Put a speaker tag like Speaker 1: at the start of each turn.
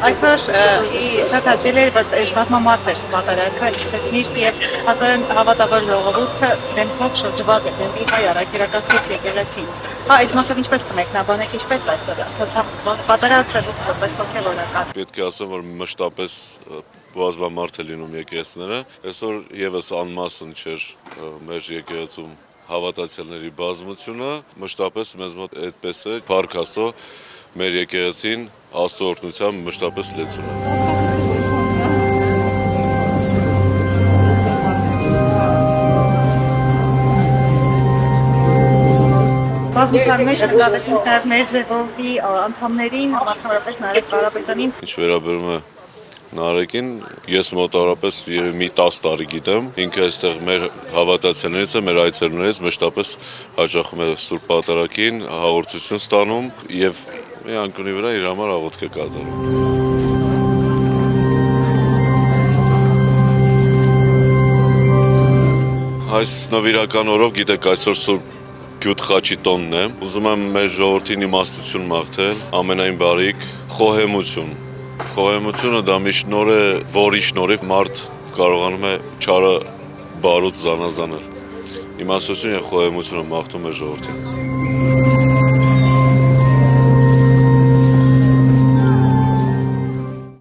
Speaker 1: Այսօր շատ հաճելի էր, որ բազմամարդ էր պատարակը, ինչպես միշտ եւ հաստատ հավատավոր ժողովուրդը դեմքով շրջված է դեպի հայ առաքելական Սուրբ եկեղեցին։ Այս մասով ինչպես կմեկնաբանեք, ինչպես այսօր պատարակը որպես հոգեվորական։
Speaker 2: Պետք է ասեմ, որ մշտապես բազմամարդ է լինում եկեղեցիները։ Այսօր եւս անմասն չէր մեր եկեղեցում հավատացյալների բազմությունը, մշտապես մեզ մոտ այդպես է, փառք Աստծո, մեր եկեղեցին Աստծո օրհնությամբ մշտապես լեցուն է։
Speaker 1: Բազմության մեջ նկատեցինք նաև մեր ժողովի անդամներին, մասնավորապես Նարեկ Կարապետյանին։
Speaker 2: Ինչ վերաբերում է Նարեկին, ես մոտավորապես մի 10 տարի գիտեմ, ինքը այստեղ մեր հավատացյալներից է, մեր այցելուներից մշտապես հաճախում է Սուրբ Պատարագին, հաղորդություն ստանում եւ մի անկյունի վրա իր համար աղոթք է կատարում։ Այս նվիրական օրով գիտեք այսօր Սուրբ Գյուտ խաչի տոնն է, ուզում եմ մեր ժողովրդին իմաստություն մաղթել, ամենայն բարիք, խոհեմություն։ Խոհեմությունը դա մի շնորհ է, որի շնորհիվ մարդ կարողանում է չարը բարուց զանազանել։ Իմաստություն եւ խոհեմությունը մաղթում է ժողովրդին։